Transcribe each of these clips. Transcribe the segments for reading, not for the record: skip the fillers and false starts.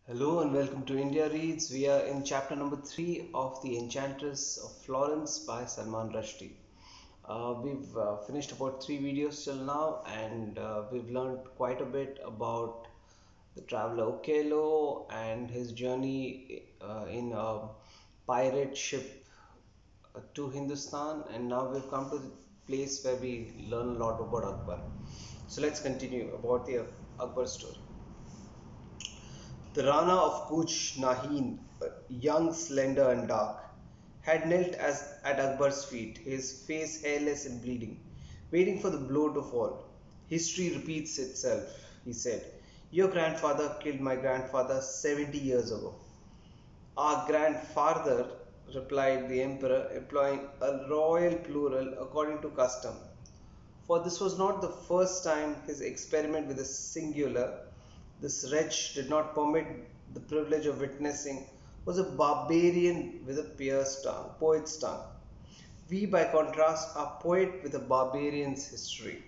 Hello and welcome to India Reads. We are in chapter number 3 of The Enchantress of Florence by Salman Rushdie. We've finished about 3 videos till now, and we've learned quite a bit about the traveler Okello and his journey in a pirate ship to Hindustan, and now we've come to the place where we learn a lot about Akbar. So let's continue about the Akbar story. The Rana of Kuch Nahin, young, slender, and dark, had knelt at Akbar's feet, his face hairless and bleeding, waiting for the blow to fall. History repeats itself, he said. Your grandfather killed my grandfather 70 years ago. Our grandfather, replied the emperor, employing a royal plural according to custom. For this was not the first time his experiment with the singular, this wretch did not permit the privilege of witnessing, was a barbarian with a poet's tongue. We, by contrast, are poet with a barbarian's history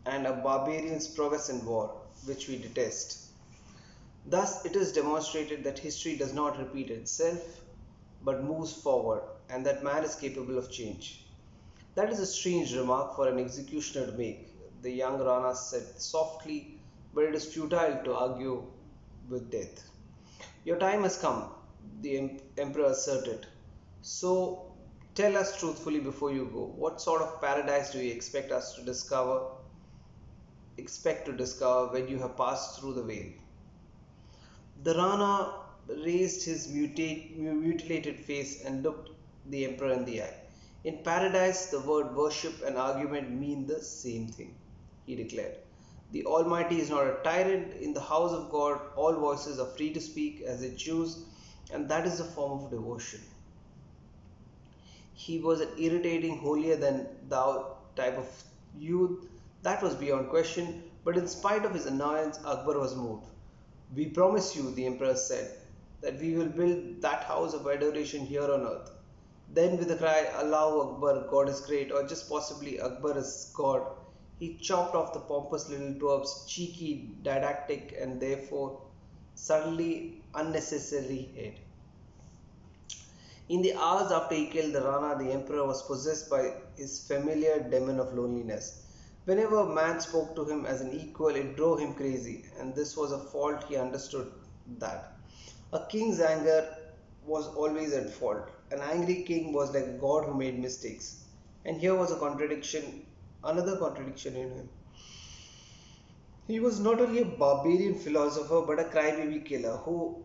and a barbarian's prowess in war, which we detest. Thus, it is demonstrated that history does not repeat itself, but moves forward, and that man is capable of change. That is a strange remark for an executioner to make, the young Rana said softly, but it is futile to argue with death. Your time has come, the emperor asserted. So tell us truthfully before you go, what sort of paradise do you expect to discover when you have passed through the veil? The Rana raised his mutilated face and looked the emperor in the eye. In paradise, the word worship and argument mean the same thing, he declared. The Almighty is not a tyrant. In the house of God, all voices are free to speak as they choose, and that is a form of devotion. He was an irritating, holier than thou type of youth, that was beyond question, but in spite of his annoyance, Akbar was moved. We promise you, the emperor said, that we will build that house of adoration here on earth. Then, with a cry, Allahu Akbar, God is great, or just possibly Akbar is God, he chopped off the pompous little dwarf's cheeky, didactic, and therefore subtly unnecessary head. In the hours after he killed the Rana, the emperor was possessed by his familiar demon of loneliness. Whenever a man spoke to him as an equal, it drove him crazy, and this was a fault he understood that. A king's anger was always at fault. An angry king was like a god who made mistakes. And here was another contradiction in him. He was not only a barbarian philosopher but a crybaby killer who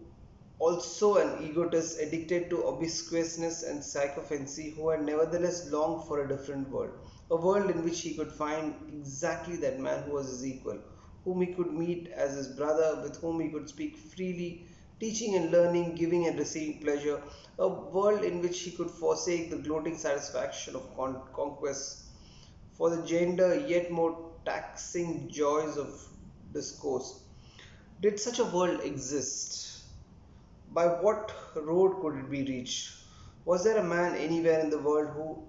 also an egotist addicted to obsequiousness and sycophancy who had nevertheless longed for a different world, a world in which he could find exactly that man who was his equal, whom he could meet as his brother, with whom he could speak freely, teaching and learning, giving and receiving pleasure, a world in which he could forsake the gloating satisfaction of conquest for the gender yet more taxing joys of discourse. Did such a world exist? By what road could it be reached? Was there a man anywhere in the world who,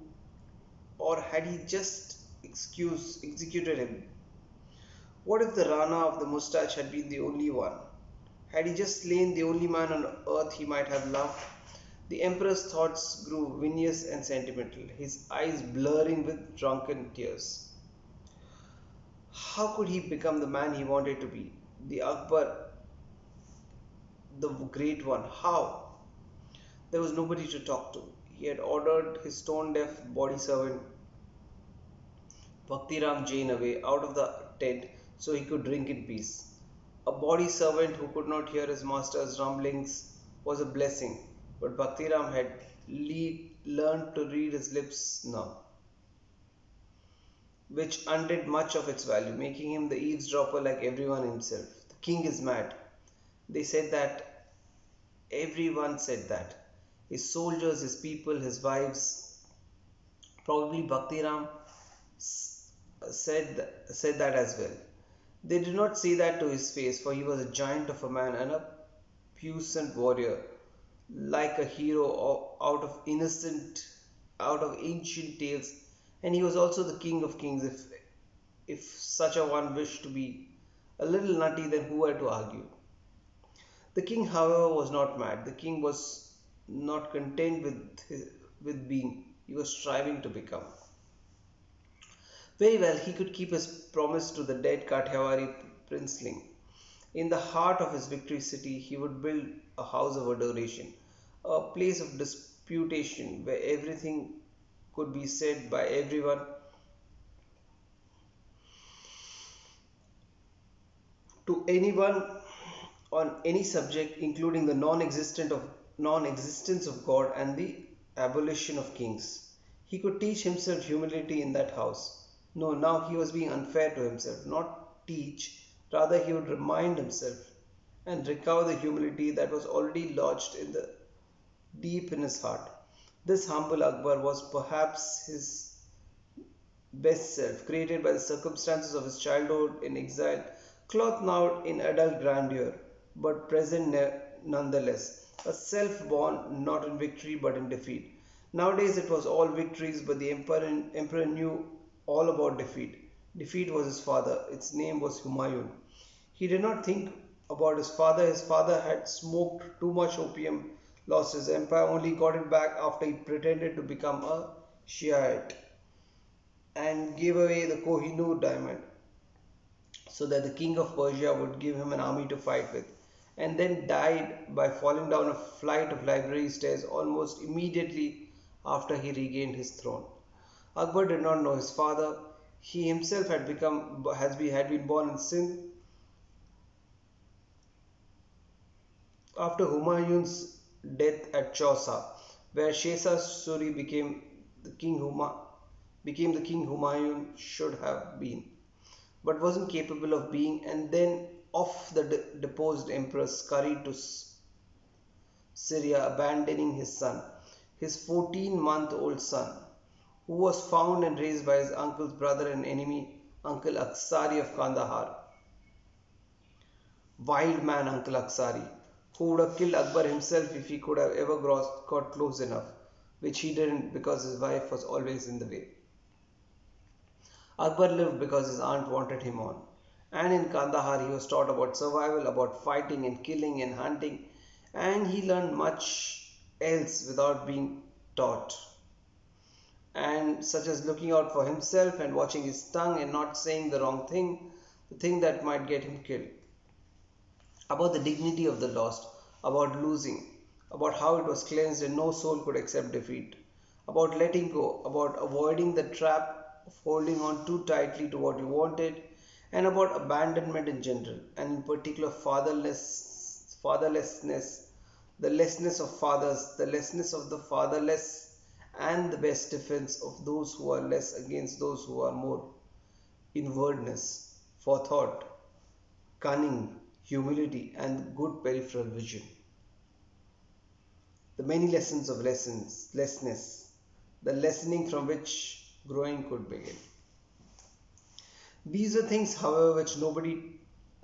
or had he just executed him? What if the Rana of the moustache had been the only one? Had he just slain the only man on earth he might have loved? The emperor's thoughts grew vinous and sentimental, his eyes blurring with drunken tears. How could he become the man he wanted to be? The Akbar, the great one. How? There was nobody to talk to. He had ordered his stone deaf body servant Bhaktiram Jain away out of the tent so he could drink in peace. A body servant who could not hear his master's rumblings was a blessing, but Bhaktiram had learned to read his lips now, which undid much of its value, making him the eavesdropper like everyone himself. The king is mad. They said that. Everyone said that. His soldiers, his people, his wives. Probably Bhaktiram said that as well. They did not say that to his face, for he was a giant of a man and a puissant warrior, like a hero out of ancient tales, and he was also the king of kings, if such a one wished to be. A little nutty, then who had to argue? The king, however, was not mad. The king was not content with being, he was striving to become. Very well, he could keep his promise to the dead Kathiawari princeling. In the heart of his victory city, he would build a house of adoration, a place of disputation where everything could be said by everyone to anyone on any subject, including the non-existence of God and the abolition of kings. He could teach himself humility in that house. No, now he was being unfair to himself. Not teach, rather he would remind himself and recover the humility that was already lodged in the deep in his heart. This humble Akbar was perhaps his best self, created by the circumstances of his childhood in exile, clothed now in adult grandeur, but present nonetheless. A self born not in victory but in defeat. Nowadays it was all victories, but the emperor knew all about defeat. Defeat was his father, its name was Humayun. He did not think about his father had smoked too much opium, lost his empire, only got it back after he pretended to become a Shiite and gave away the Kohinoor diamond so that the king of Persia would give him an army to fight with, and then died by falling down a flight of library stairs almost immediately after he regained his throne. Akbar did not know his father. He himself had been born in Sindh after Humayun's death at Chausa, where Shesa Suri became the king Humayun should have been, but wasn't capable of being, and then off the deposed emperor scurried to Syria, abandoning his son, his 14-month-old son, who was found and raised by his uncle's brother and enemy, Uncle Aksari of Kandahar. Wild man Uncle Aksari, who would have killed Akbar himself if he could have ever got close enough, which he didn't because his wife was always in the way. Akbar lived because his aunt wanted him on. And in Kandahar, he was taught about survival, about fighting and killing and hunting, and he learned much else without being taught. And such as looking out for himself and watching his tongue and not saying the wrong thing, the thing that might get him killed. About the dignity of the lost, about losing, about how it was cleansed and no soul could accept defeat, about letting go, about avoiding the trap of holding on too tightly to what you wanted, and about abandonment in general, and in particular fatherlessness, the lessness of fathers, the lessness of the fatherless, and the best defense of those who are less against those who are more, inwardness, forethought, cunning, humility, and good peripheral vision. The many lessons of lessness, the lessening from which growing could begin. These are things, however, which nobody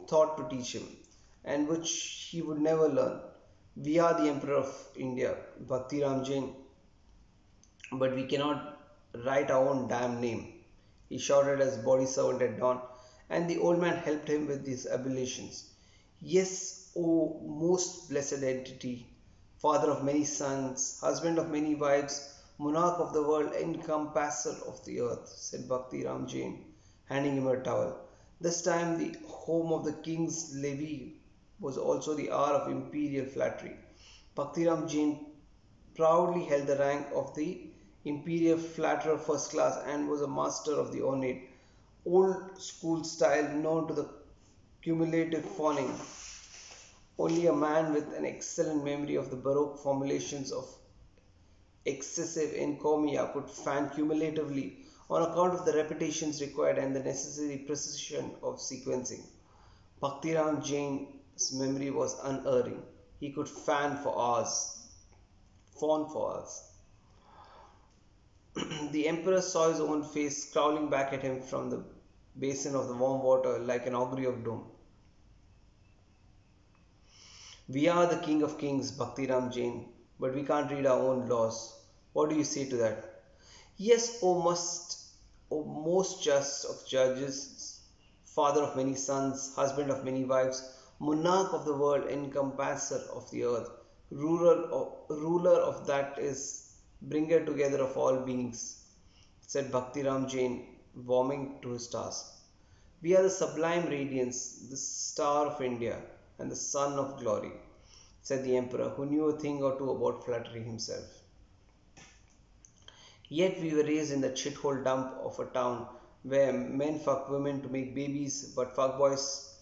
thought to teach him and which he would never learn. We are the Emperor of India, Bhakti Ram Jain, but we cannot write our own damn name. He shouted as body servant at dawn, and the old man helped him with these ablutions. Yes, O most blessed entity, father of many sons, husband of many wives, monarch of the world, encompasser of the earth, said Bhakti Ram Jain, handing him a towel. This time the home of the king's levy was also the hour of imperial flattery. Bhakti Ram Jain proudly held the rank of the imperial flatterer first class and was a master of the ornate, old school style known to the cumulative fawning. Only a man with an excellent memory of the Baroque formulations of excessive encomia could fan cumulatively on account of the repetitions required and the necessary precision of sequencing. Bhaktiram Jain's memory was unerring. He could fawn for hours. The emperor saw his own face scowling back at him from the basin of the warm water like an augury of doom. We are the king of kings, Bhaktiram Jain, but we can't read our own laws. What do you say to that? Yes, O most just of judges, father of many sons, husband of many wives, monarch of the world, encompasser of the earth, ruler of that is, bringer together of all beings, said Bhaktiram Jain, warming to his task. We are the sublime radiance, the star of India, and the sun of glory, said the emperor, who knew a thing or two about flattery himself. Yet we were raised in that shithole dump of a town where men fuck women to make babies, but fuck boys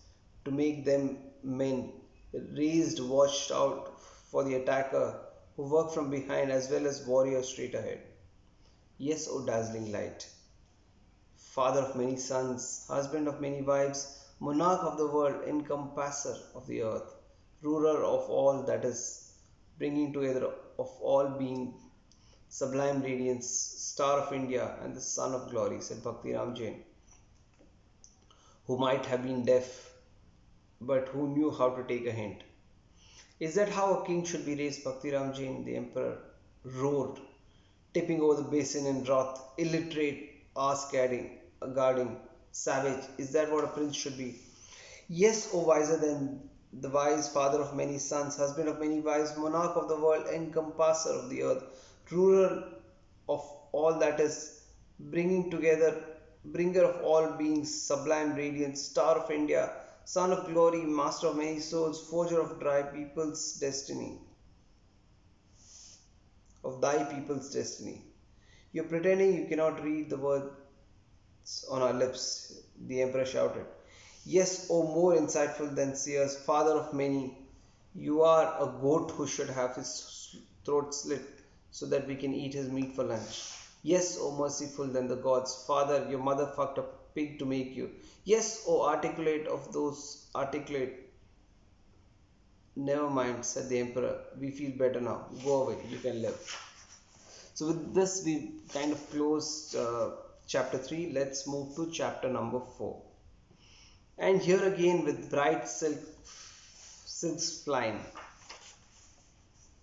to make them men. Raised, watched out for the attacker, who work from behind as well as warrior straight ahead. Yes, O dazzling light, father of many sons, husband of many wives, monarch of the world, encompasser of the earth, ruler of all that is, bringing together of all being, sublime radiance, star of India, and the sun of glory, said Bhaktiram Jain, who might have been deaf, but who knew how to take a hint. Is that how a king should be raised, Bhaktiram Jain? The emperor roared, tipping over the basin in wrath. Illiterate, ass guarding, savage. Is that what a prince should be? Yes, O wiser than the wise, father of many sons, husband of many wives, monarch of the world, encompasser of the earth, ruler of all that is, bringing together, bringer of all beings, sublime radiance, star of India, son of glory, master of many souls, forger of thy people's destiny, of thy people's destiny. You're pretending you cannot read the words on our lips, the emperor shouted. Yes, O more insightful than seers, father of many, you are a goat who should have his throat slit so that we can eat his meat for lunch. Yes, O merciful than the gods, father, your mother fucked a pig to make you. Yes, O articulate of those articulate. Never mind, said the emperor. We feel better now. Go away, you can live. So, with this, we kind of closed chapter 3. Let's move to chapter number 4. And here again, with bright silks flying.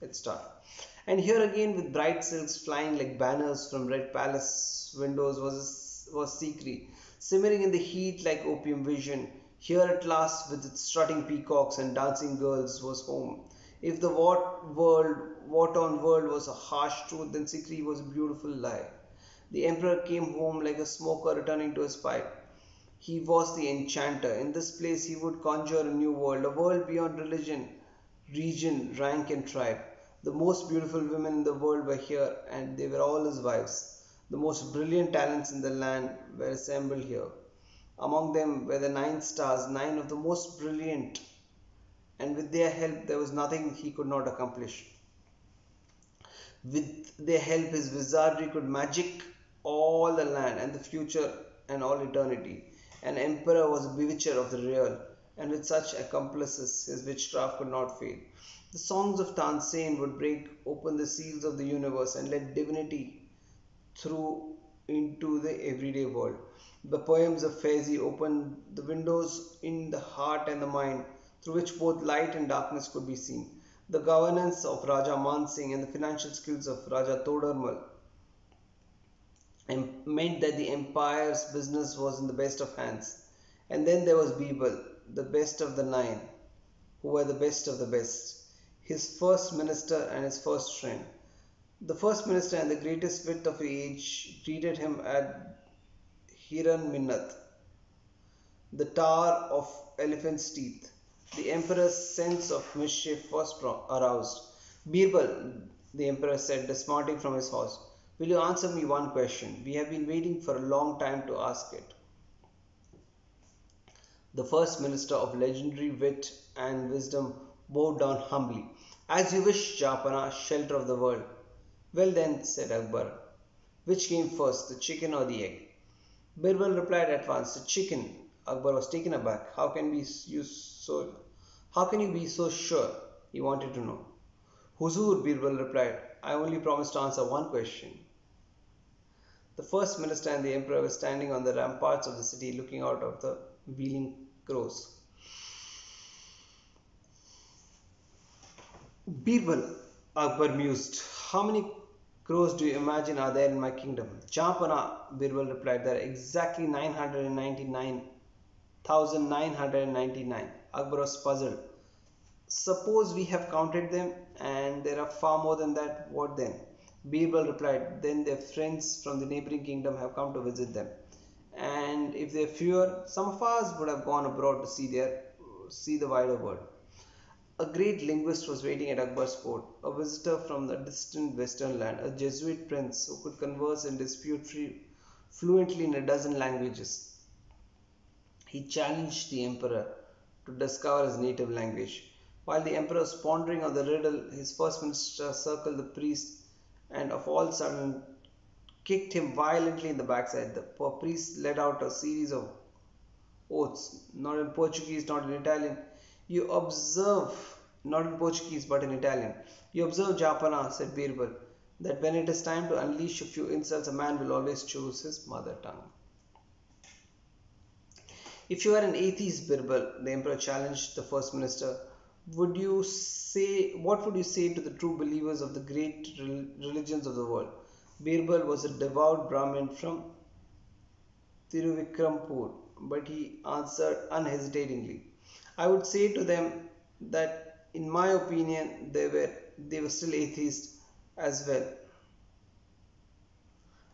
Let's start. And here again, with bright silks flying like banners from red palace windows, was Sikri, simmering in the heat like opium vision. Here at last, with its strutting peacocks and dancing girls, was home. If the war-torn world was a harsh truth, then Sikri was a beautiful lie. The emperor came home like a smoker returning to his pipe. He was the enchanter. In this place he would conjure a new world, a world beyond religion, region, rank and tribe. The most beautiful women in the world were here, and they were all his wives. The most brilliant talents in the land were assembled here. Among them were the 9 stars, 9 of the most brilliant, and with their help there was nothing he could not accomplish. With their help his wizardry could magic all the land and the future and all eternity. An emperor was a bewitcher of the real, and with such accomplices his witchcraft could not fail. The songs of Tansen would break open the seals of the universe and let divinity through into the everyday world. The poems of Faizi opened the windows in the heart and the mind through which both light and darkness could be seen. The governance of Raja Mansingh and the financial skills of Raja Todarmal meant that the empire's business was in the best of hands. And then there was Birbal, the best of the 9, who were the best of the best, his first minister and his first friend. The first minister and the greatest wit of the age greeted him at Hiran Minnath, the tower of elephant's teeth. The emperor's sense of mischief was aroused. Birbal, the emperor said, dismounting from his horse, will you answer me one question? We have been waiting for a long time to ask it. The first minister of legendary wit and wisdom bowed down humbly. As you wish, Japana, shelter of the world. Well then, said Akbar, which came first, the chicken or the egg? Birbal replied at once, the chicken. Akbar was taken aback. How can you be so sure? He wanted to know. Huzur, Birbal replied, I only promised to answer one question. The first minister and the emperor were standing on the ramparts of the city looking out of the wheeling crows. Birbal, Akbar mused, how many crows do you imagine are there in my kingdom? Jampana, Birbal replied, there are exactly 999,999. Akbar was puzzled. Suppose we have counted them and there are far more than that, what then? Birbal replied, then their friends from the neighboring kingdom have come to visit them. And if they are fewer, some of us would have gone abroad to see the wider world. A great linguist was waiting at Akbar's court, a visitor from the distant western land, a Jesuit prince who could converse and dispute fluently in a dozen languages. He challenged the emperor to discover his native language. While the emperor was pondering on the riddle, his first minister circled the priest and of all sudden kicked him violently in the backside. The poor priest let out a series of oaths, not in Portuguese, not in Italian. You observe, not in Portuguese, but in Italian. You observe, Japana, said Birbal, that when it is time to unleash a few insults, a man will always choose his mother tongue. If you are an atheist, Birbal, the emperor challenged the first minister, what would you say to the true believers of the great religions of the world? Birbal was a devout Brahmin from Tiruvikrampur, but he answered unhesitatingly. I would say to them that, in my opinion, they were still atheists as well.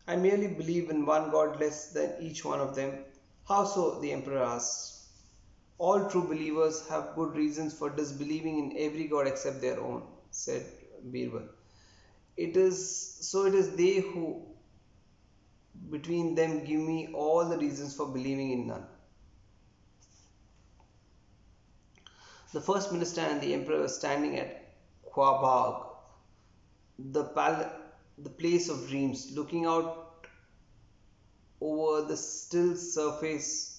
I merely believe in one God less than each one of them. How so? The emperor asked. All true believers have good reasons for disbelieving in every God except their own, said Birbal. It is they who between them give me all the reasons for believing in none. The first minister and the emperor were standing at Quabag, the place of dreams, looking out over the still surface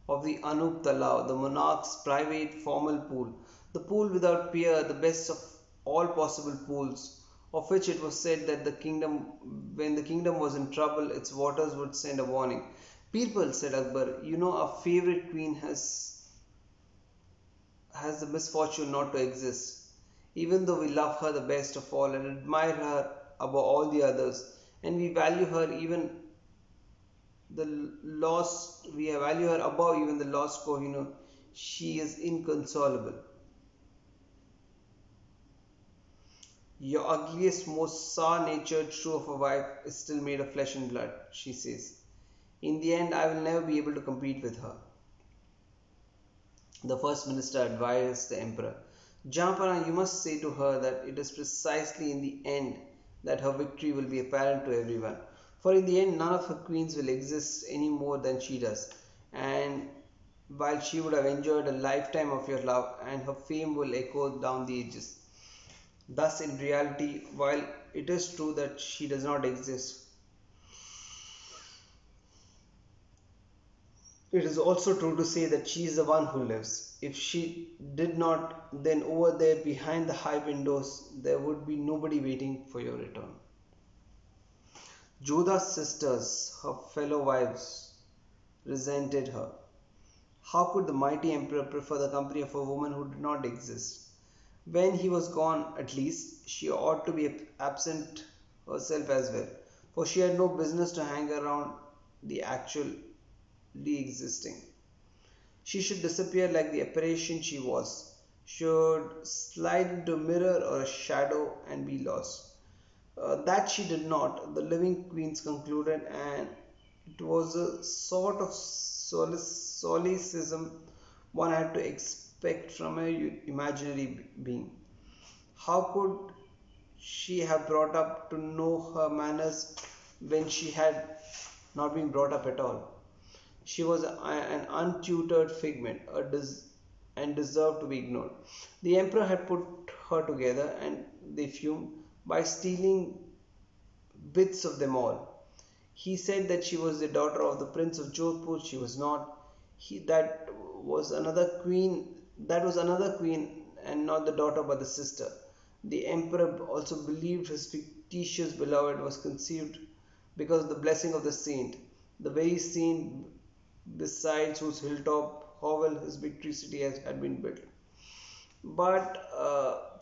of the Anup Talav, the monarch's private formal pool, the pool without peer, the best of all possible pools, of which it was said that when the kingdom was in trouble, its waters would send a warning. People, said Akbar, you know our favorite queen has the misfortune not to exist. Even though we love her the best of all and admire her above all the others, and we value her above even the lost Kohinoor, she is inconsolable. Your ugliest, most sour-natured shrew of a wife is still made of flesh and blood, she says. In the end, I will never be able to compete with her. The first minister advised the emperor, Jampana, you must say to her that it is precisely in the end that her victory will be apparent to everyone. For in the end, none of her queens will exist any more than she does. And while she would have enjoyed a lifetime of your love, and her fame will echo down the ages. Thus, in reality, while it is true that she does not exist, it is also true to say that she is the one who lives. If she did not, then over there behind the high windows, there would be nobody waiting for your return. Jodha's sisters, her fellow wives, resented her. How could the mighty emperor prefer the company of a woman who did not exist? When he was gone, at least, she ought to be absent herself as well, for she had no business to hang around the actually existing. She should disappear like the apparition she was, should slide into a mirror or a shadow and be lost. That she did not, the living queens concluded, and it was a sort of solecism one had to expect from a imaginary being. How could she have brought up to know her manners when she had not been brought up at all? She was an untutored figment and deserved to be ignored. The emperor had put her together, and they fumed, by stealing bits of them all. He said that she was the daughter of the prince of Jodhpur. She was not. That was another queen. That was another queen, and not the daughter but the sister. The emperor also believed his fictitious beloved was conceived because of the blessing of the saint, the very saint beside whose hilltop hovel his victory city had been built. But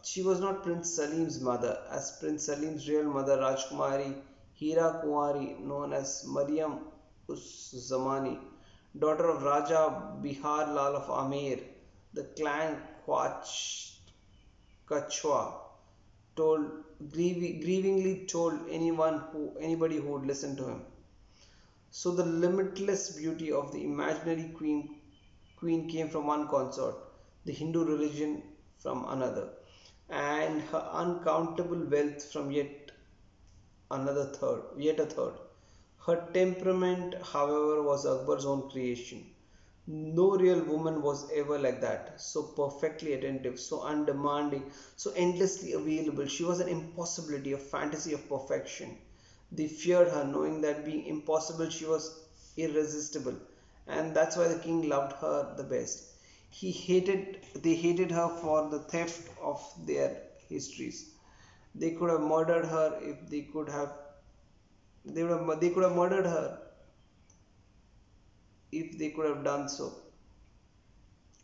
she was not Prince Salim's mother, as Prince Salim's real mother, Rajkumari Hira Kuwari, known as Mariam Uz Zamani, daughter of Raja Bihar Lal of Amer, The clan Kachwa told grievingly told anybody who would listen to him. So the limitless beauty of the imaginary queen came from one consort, the Hindu religion from another, and her uncountable wealth from yet a third. Her temperament, however, was Akbar's own creation. No real woman was ever like that. So perfectly attentive, so undemanding, so endlessly available. She was an impossibility, a fantasy of perfection. They feared her, knowing that being impossible, she was irresistible. And that's why the king loved her the best. They hated her for the theft of their histories. They could have murdered her if they could have murdered her if they could have done so.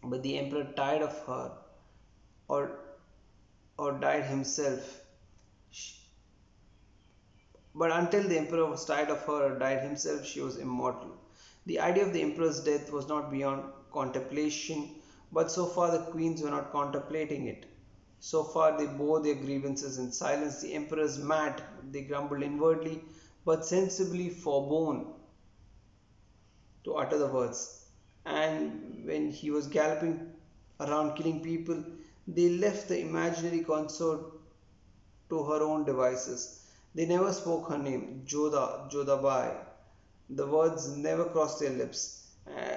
But the emperor, tired of her, or died himself. But until the emperor was tired of her or died himself, she was immortal. The idea of the emperor's death was not beyond contemplation, but so far the queens were not contemplating it. So far they bore their grievances in silence. The emperor is mad, they grumbled inwardly, but sensibly forbore to utter the words. And when he was galloping around killing people, they left the imaginary consort to her own devices. They never spoke her name, Jodha, Jodhabai. The words never crossed their lips.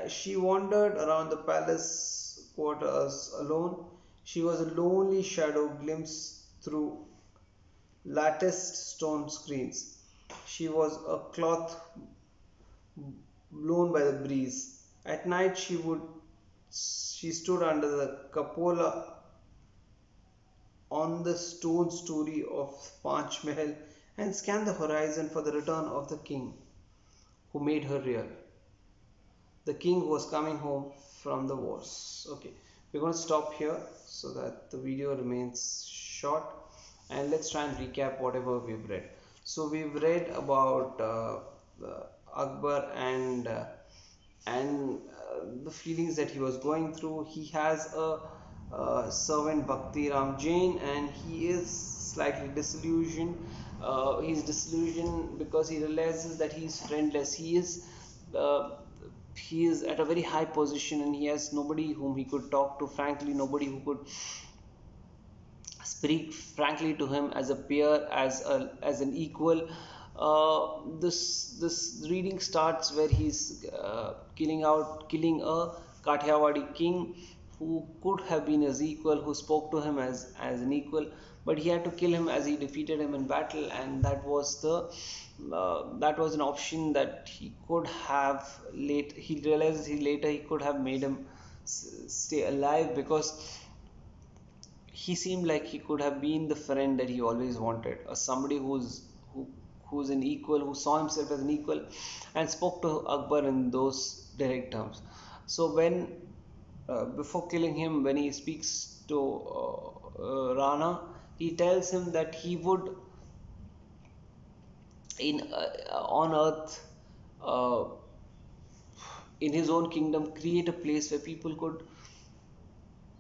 She wandered around the palace quarters alone. She was a lonely shadow glimpsed through latticed stone screens. She was a cloth blown by the breeze. At night she stood under the cupola on the stone story of Panch Mahal and scanned the horizon for the return of the king who made her real. The king who was coming home from the wars. Okay, we're going to stop here so that the video remains short, and let's try and recap whatever we've read. So we've read about Akbar and the feelings that he was going through. He has a servant Bhakti Ram Jain, and he is slightly disillusioned. He's disillusioned because he realizes that he's friendless. Uh, he is at a very high position, and he has nobody whom he could talk to frankly, nobody who could speak frankly to him as a peer, as an equal. This reading starts where he's killing a Kathiawadi king who could have been his equal, who spoke to him as an equal, but he had to kill him as he defeated him in battle, and that was an option that he could have late. He realizes he later he could have made him stay alive, because he seemed like he could have been the friend that he always wanted, somebody who's an equal, who saw himself as an equal, and spoke to Akbar in those direct terms. So when before killing him, when he speaks to Rana, he tells him that he would in on earth, uh, in his own kingdom, create a place where people could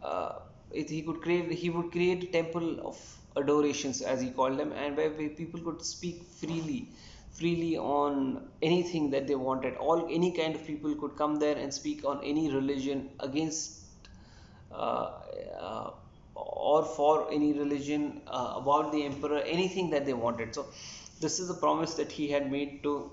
uh, he would create a temple of adorations, as he called them, and where people could speak freely on anything that they wanted. All any kind of people could come there and speak on any religion against uh, uh, or for any religion, about the emperor, anything that they wanted. So this is the promise that he had made to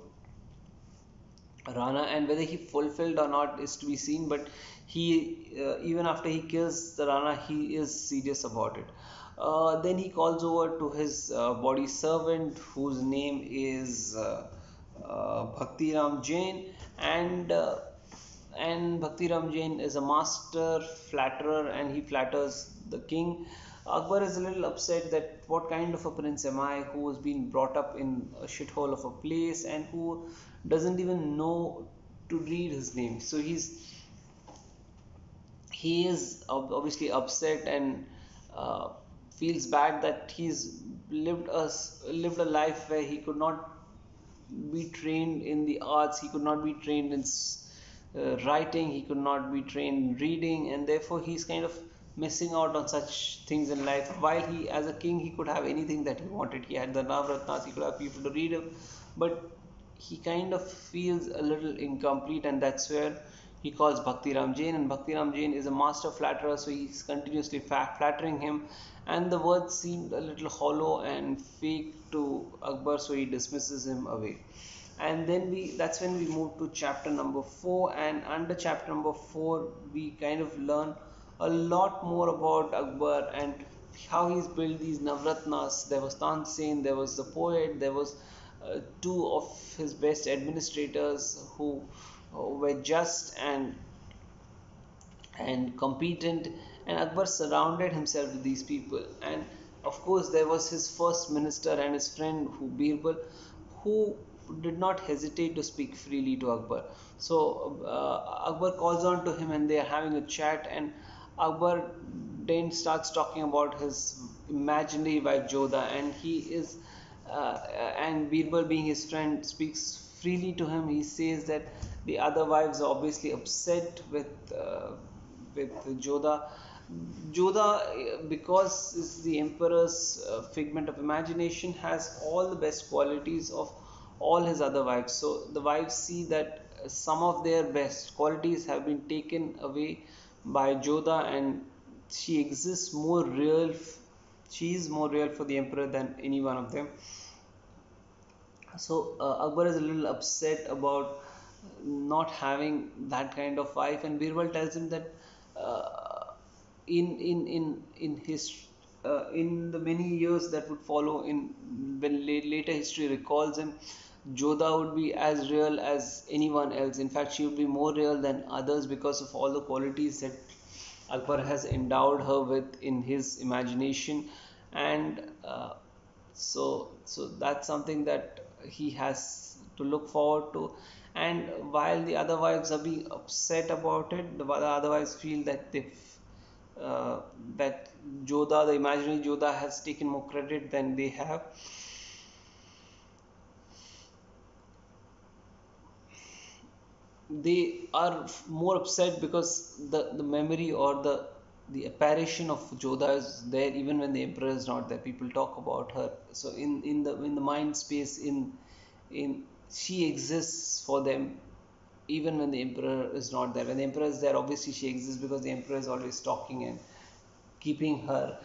Rana, and whether he fulfilled or not is to be seen. But he, even after he kills the Rana, he is serious about it. Then he calls over to his body servant, whose name is Bhakti Ram Jain, and Bhakti Ram Jain is a master flatterer, and he flatters the king. Akbar is a little upset that what kind of a prince am I, who has been brought up in a shithole of a place and who doesn't even know to read his name. So he is obviously upset, and uh, feels bad that he's lived a life where he could not be trained in the arts, he could not be trained in writing, he could not be trained in reading, and therefore he's kind of missing out on such things in life. While he, as a king, he could have anything that he wanted. He had the navratnas, he could have people to read him, but he kind of feels a little incomplete, and that's where he calls Bhakti Ram Jain. And Bhakti Ram Jain is a master flatterer, so he's continuously flattering him, and the words seemed a little hollow and fake to Akbar, so he dismisses him away. And then that's when we move to chapter number 4, and under chapter number 4 we kind of learn a lot more about Akbar and how he's built these navratnas. There was Tansen, there was the poet, there was two of his best administrators who were just and competent, and Akbar surrounded himself with these people. And of course there was his first minister and his friend Birbal, who did not hesitate to speak freely to Akbar. So Akbar calls on to him and they are having a chat, and Akbar then starts talking about his imaginary wife Jodha, and he is and Birbal, being his friend, speaks freely to him. He says that the other wives are obviously upset with Jodha. Jodha, because is the emperor's figment of imagination, has all the best qualities of all his other wives. So the wives see that some of their best qualities have been taken away by Jodha, and she exists more real. She is more real for the emperor than any one of them. So Akbar is a little upset about not having that kind of wife, and Birbal tells him that uh, in his in the many years that would follow, in when later history recalls him, Jodha would be as real as anyone else. In fact, she would be more real than others because of all the qualities that Akbar has endowed her with in his imagination. And so that's something that he has to look forward to. And while the other wives are being upset about it, the other wives feel that uh, that Jodha, the imaginary Jodha, has taken more credit than they have. They are more upset because the memory or the apparition of Jodha is there even when the emperor is not there. People talk about her. So in the mind space, in she exists for them even when the emperor is not there. When the emperor is there, obviously she exists because the emperor is always talking and keeping her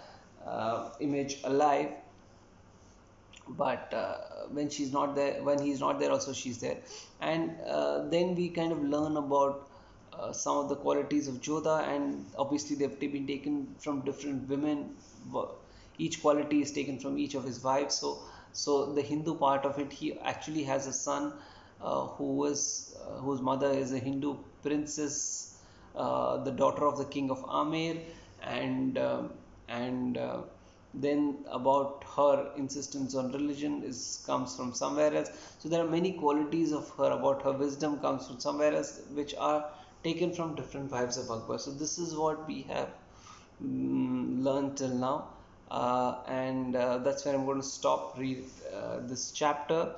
image alive. But when she's not there, when he's not there, also she's there. And then we kind of learn about some of the qualities of Jodha, and obviously they've been taken from different women. Each quality is taken from each of his wives. So the Hindu part of it, he actually has a son whose mother is a Hindu princess, the daughter of the king of Amer. And then about her insistence on religion is comes from somewhere else. So there are many qualities of her. About her wisdom comes from somewhere else, which are taken from different wives of Akbar. So this is what we have learned till now, and that's where I'm going to stop read this chapter.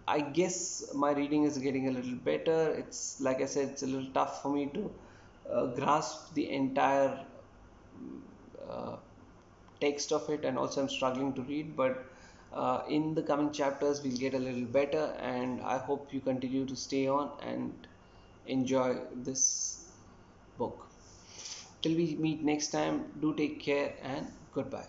I guess my reading is getting a little better. It's like I said, it's a little tough for me to grasp the entire uh, text of it, and also I'm struggling to read. But in the coming chapters we'll get a little better, and I hope you continue to stay on and enjoy this book. Till we meet next time, do take care and goodbye.